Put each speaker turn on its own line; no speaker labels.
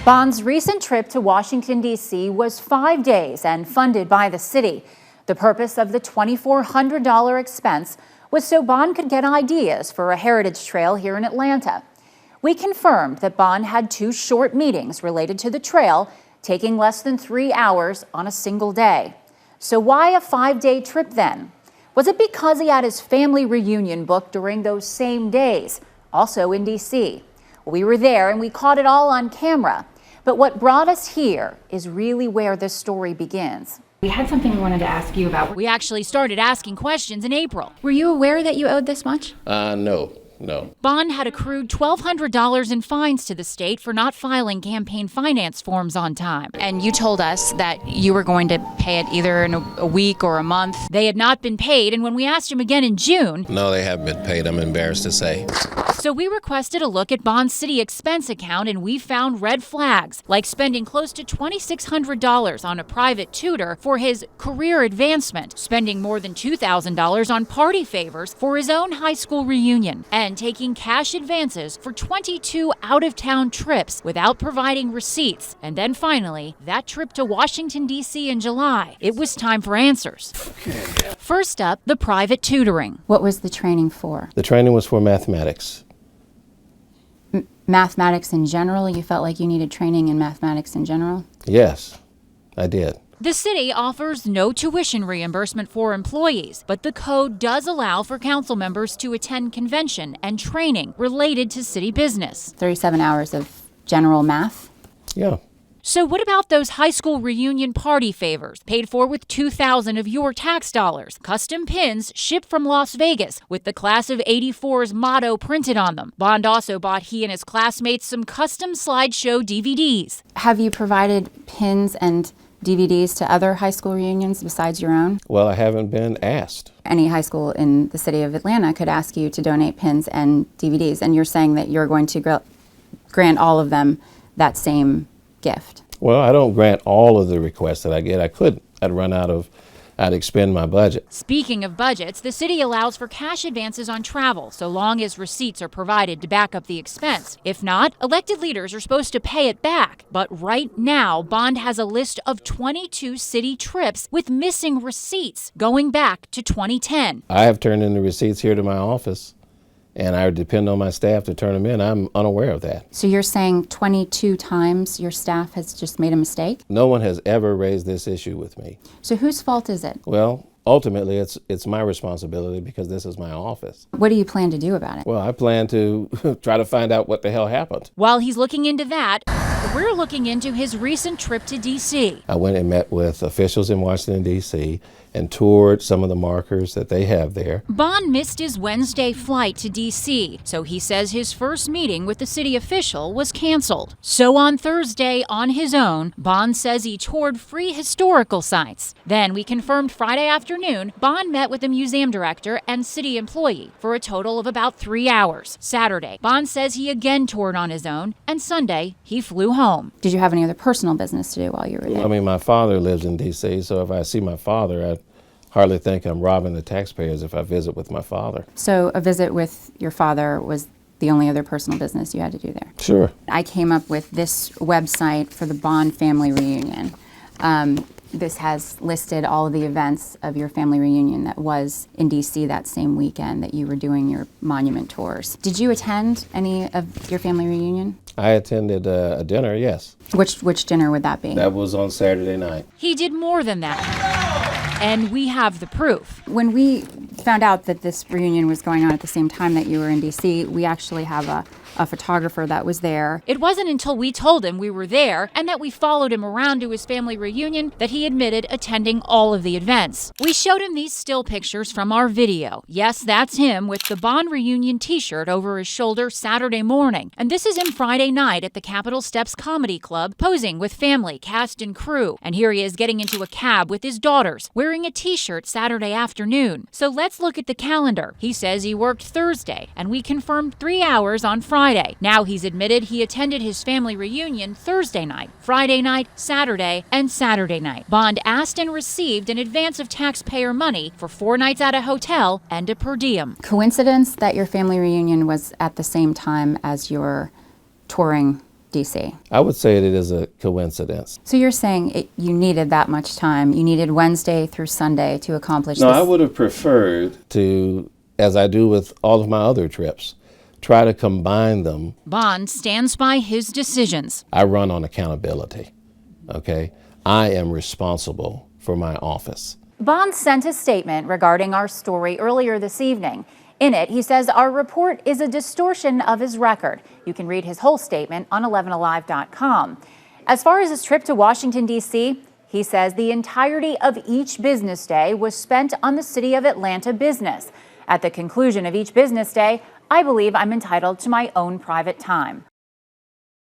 Bond's recent trip to Washington, D.C. was 5 days and funded by the city. The purpose of the $2,400 expense was so Bond could get ideas for a heritage trail here in Atlanta. We confirmed that Bond had 2 short meetings related to the trail, taking less than 3 hours on a single day. So why a 5-day trip then? Was it because he had his family reunion booked during those same days, also in D.C.? We were there and we caught it all on camera. But what brought us here is really where this story begins.
We had something we wanted to ask you about.
We actually started asking questions in April.
Were you aware that you owed this much?
No.
Bond had accrued $1,200 in fines to the state for not filing campaign finance forms on time.
And you told us that you were going to pay it either in a week or a month.
They had not been paid, and when we asked him again in June...
No, they haven't been paid, I'm embarrassed to say.
So we requested a look at Bond's city expense account, and we found red flags, like spending close to $2,600 on a private tutor for his career advancement, spending more than $2,000 on party favors for his own high school reunion, and taking cash advances for 22 out-of-town trips without providing receipts. And then finally, that trip to Washington, D.C. in July. It was time for answers. First up, the private tutoring.
What was the training for?
The training was for mathematics.
Mathematics in general? You felt like you needed training in mathematics in general?
Yes, I did.
The city offers no tuition reimbursement for employees, but the code does allow for council members to attend convention and training related to city business.
37 hours of general math?
Yeah.
So what about those high school reunion party favors paid for with $2,000 of your tax dollars? Custom pins shipped from Las Vegas with the class of '84's motto printed on them. Bond also bought he and his classmates some custom slideshow DVDs.
Have you provided pins and DVDs to other high school reunions besides your own?
Well, I haven't been asked.
Any high school in the city of Atlanta could ask you to donate pins and DVDs, and you're saying that you're going to grant all of them that same gift.
Well, I don't grant all of the requests that I get. I'd expend my budget.
Speaking of budgets, the city allows for cash advances on travel so long as receipts are provided to back up the expense. If not, elected leaders are supposed to pay it back. But right now, Bond has a list of 22 city trips with missing receipts going back to 2010.
I have turned in the receipts here to my office, and I depend on my staff to turn them in. I'm unaware of that.
So you're saying 22 times your staff has just made a mistake?
No one has ever raised this issue with me.
So whose fault is it?
Well, ultimately, it's my responsibility because this is my office.
What do you plan to do about it?
Well, I plan to try to find out what the hell happened.
While he's looking into that, we're looking into his recent trip to D.C.
I went and met with officials in Washington, D.C., and toured some of the markers that they have there.
Bond missed his Wednesday flight to D.C., so he says his first meeting with the city official was canceled. So on Thursday, on his own, Bond says he toured free historical sites. Then we confirmed Friday afternoon, Bond met with the museum director and city employee for a total of about 3 hours. Saturday, Bond says he again toured on his own, and Sunday, he flew home.
Did you have any other personal business to do while you were there?
I mean, my father lives in D.C., so if I see my father, I hardly think I'm robbing the taxpayers if I visit with my father.
So a visit with your father was the only other personal business you had to do there?
Sure.
I came up with this website for the Bond family reunion. This has listed all of the events of your family reunion that was in D.C. that same weekend that you were doing your monument tours. Did you attend any of your family reunion?
I attended a dinner, yes.
Which dinner would that be?
That was on Saturday night.
He did more than that. And we have the proof.
When we found out that this reunion was going on at the same time that you were in D.C., we actually have a photographer that was there.
It wasn't until we told him we were there and that we followed him around to his family reunion that he admitted attending all of the events. We showed him these still pictures from our video. Yes, that's him with the Bond reunion t-shirt over his shoulder Saturday morning. And this is him Friday night at the Capitol Steps Comedy Club, posing with family, cast, and crew. And here he is getting into a cab with his daughters, wearing a t-shirt Saturday afternoon. So let's look at the calendar. He says he worked Thursday, and we confirmed 3 hours on Friday. Now he's admitted he attended his family reunion Thursday night, Friday night, Saturday, and Saturday night. Bond asked and received an advance of taxpayer money for 4 nights at a hotel and a per diem.
Coincidence that your family reunion was at the same time as your touring DC?
I would say that it is a coincidence.
So you're saying you needed that much time. You needed Wednesday through Sunday to accomplish
No,
this?
I would have preferred to, as I do with all of my other trips, try to combine them.
Bond stands by his decisions.
I run on accountability, okay? I am responsible for my office.
Bond sent a statement regarding our story earlier this evening. In it, he says our report is a distortion of his record. You can read his whole statement on 11alive.com. As far as his trip to Washington, D.C., he says the entirety of each business day was spent on the City of Atlanta business. At the conclusion of each business day, I believe I'm entitled to my own private time.